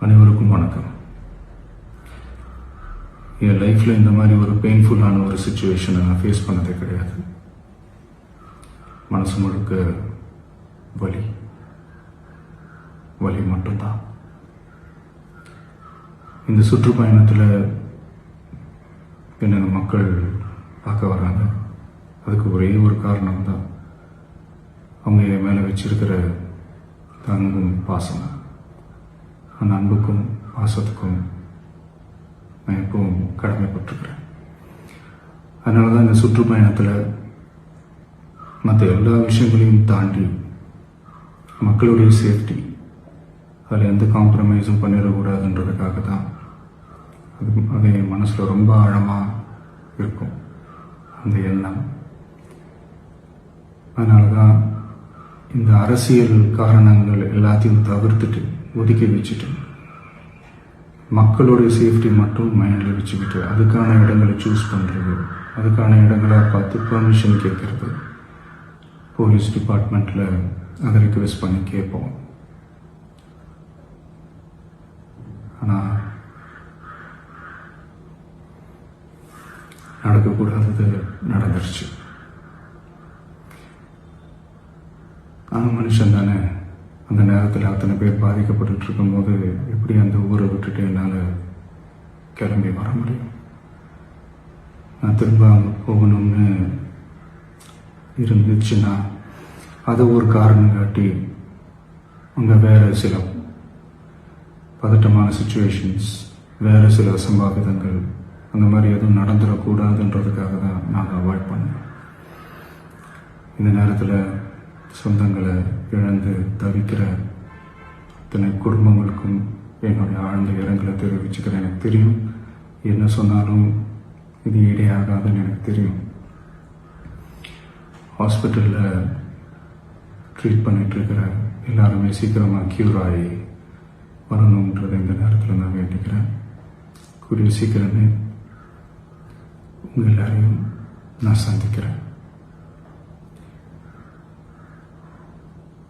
அனைவருக்கும் வணக்கம். என் லைஃப்பில் இந்த மாதிரி ஒரு பெயின்ஃபுல்லான ஒரு சுச்சுவேஷனை நான் ஃபேஸ் பண்ணதே கிடையாது. மனசு முழுக்க வலி வலி மட்டும்தான். இந்த சுற்றுப்பயணத்தில் என்னென்ன மக்கள் பார்க்க வராங்க, அதுக்கு ஒரே ஒரு காரணம் தான் அவங்க என் மேலே வச்சிருக்கிற அன்பும் பாசம். அந்த அன்புக்கும் பாசத்துக்கும் நான் எப்பவும் கடமைப்பட்டிருக்கிறேன். அதனால தான் இந்த சுற்றுப்பயணத்தில் மற்ற எல்லா விஷயங்களையும் தாண்டி மக்களுடைய சேஃப்டி, அதில் எந்த காம்ப்ரமைஸும் பண்ணிடக்கூடாதுன்றதுக்காக தான் அது என் மனசில் ரொம்ப ஆழமாக இருக்கும் அந்த எண்ணம். அதனால தான் இந்த அரசியல் காரணங்கள் எல்லாத்தையும் தவிர்த்துட்டு ஒதுக்கி வச்சுட்டு மக்களுடைய சேஃப்டி மட்டும் மைண்டில் வச்சுக்கிட்டு அதுக்கான இடங்களை சூஸ் பண்ணுறது, அதுக்கான இடங்களை பார்த்து பெர்மிஷன் கேட்கறது, போலீஸ் டிபார்ட்மெண்ட்டில் அதை ரிக்வெஸ்ட் பண்ணி கேட்போம். ஆனால் நடக்கக்கூடாதது நடந்துருச்சு. நான் மனுஷன் தானே. அந்த நேரத்தில் அத்தனை பேர் பாதிக்கப்பட்டு இருக்கும்போது எப்படி அந்த ஊரை விட்டுட்டு என்னால் கிளம்பி வர முடியும்? நான் திரும்ப அங்கே போகணும்னு இருந்துச்சுன்னா அதை ஒரு காரணம் காட்டி அங்கே வேறு சில பதட்டமான சுச்சுவேஷன்ஸ், வேறு சில அசம்பாவிதங்கள் அந்த மாதிரி எதுவும் நடந்துடக்கூடாதுன்றதுக்காக தான் நான் அவாய்ட் பண்ணேன். இந்த நேரத்தில் சொந்தங்களை இழந்து தவிக்கிற அத்தனை குடும்பங்களுக்கும் என்னுடைய ஆழ்ந்த இரங்கலை தெரிவிச்சுக்கிறேன். எனக்கு தெரியும், என்ன சொன்னாலும் இது ஈடையாகாதுன்னு எனக்கு தெரியும். ஹாஸ்பிட்டலில் ட்ரீட் பண்ணிகிட்ருக்கிற எல்லாருமே சீக்கிரமாக க்யூர் ஆகி வரணுன்றதை இந்த நேரத்தில் நான் வேண்டிக்கிறேன். கூடிய சீக்கிரமே உங்கள் எல்லாரையும் நான் சந்திக்கிறேன்.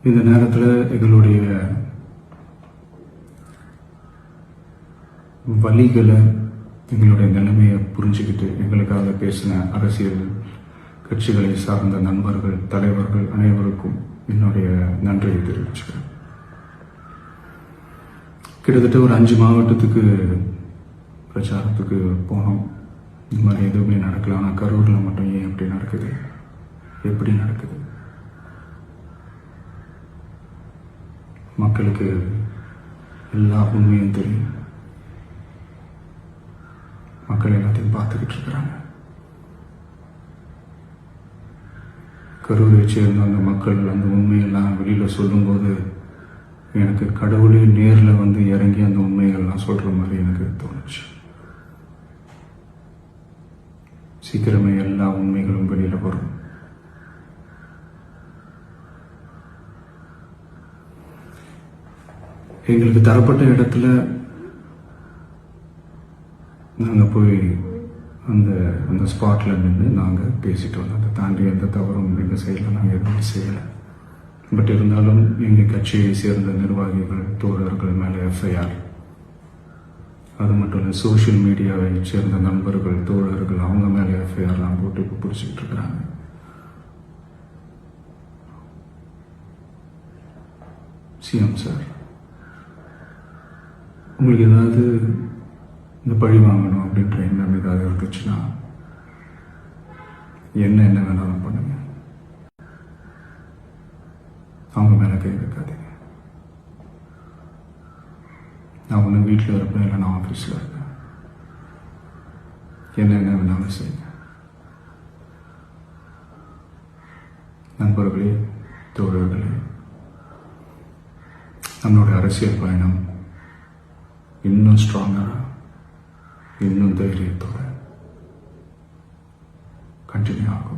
இந்த நேரத்தில் எங்களுடைய வலிகளை, எங்களுடைய நிலைமையை புரிஞ்சுக்கிட்டு எங்களுக்காக பேசின அரசியல் கட்சிகளை சார்ந்த நண்பர்கள், தலைவர்கள் அனைவருக்கும் என்னுடைய நன்றியை தெரிவிச்சுக்கிறேன். கிட்டத்தட்ட ஒரு 5 மாவட்டத்துக்கு பிரச்சாரத்துக்கு போனோம். இந்த மாதிரி எதுவுமே நடக்கல. ஆனால் கரூரில் மட்டும் ஏன் எப்படி நடக்குது, எப்படி நடக்குது? மக்களுக்கு எல்லா உண்மையும் தெரியும். மக்கள் எல்லாத்தையும் பார்த்துக்கிட்டு இருக்கிறாங்க. கரூரை சேர்ந்த அந்த மக்கள் அந்த உண்மையெல்லாம் வெளியில் சொல்லும்போது எனக்கு கடவுளே நேரில் வந்து இறங்கி அந்த உண்மைகள்லாம் சொல்கிற மாதிரி எனக்கு தோணுச்சு. சீக்கிரமே எல்லா உண்மைகளும் வெளியில் வரும். எங்களுக்கு தரப்பட்ட இடத்துல நாங்கள் போய் அந்த ஸ்பாட்டில் நின்று நாங்கள் பேசிட்டு வந்தோம். அதை தாண்டி எந்த தவறும் எங்கள் சைடில் நாங்கள் எதுவும் செய்யலை. பட் இருந்தாலும் எங்கள் கட்சியை சேர்ந்த நிர்வாகிகள், தோழர்கள் மேலே எஃப்ஐஆர், அது மட்டும் இல்லை சோஷியல் மீடியாவை சேர்ந்த நண்பர்கள், தோழர்கள் அவங்க மேலே எஃப்ஐஆர்லாம் போட்டு இப்போ பிடிச்சிக்கிட்டு இருக்கிறாங்க. சிஎம் சார், உங்களுக்கு ஏதாவது இந்த பழி வாங்கணும் அப்படின்ற எண்ணம் ஏதாவது இருந்துச்சுன்னா என்ன வேணாலும் பண்ணுங்க. அவங்க மேலே கை வைக்காதீங்க. நான் ஒன்று வீட்டில் இருப்பேன், இல்லை நான் ஆஃபீஸில் இருப்பேன். என்ன வேணாலும் செய்யுங்க. நண்பர்களே, தோழர்களே, நம்மளுடைய அரசியல் பயணம் இன்னும் ஸ்ட்ராங்கராக, இன்னும் தைரியத்தோட கண்டினியூ ஆகும்.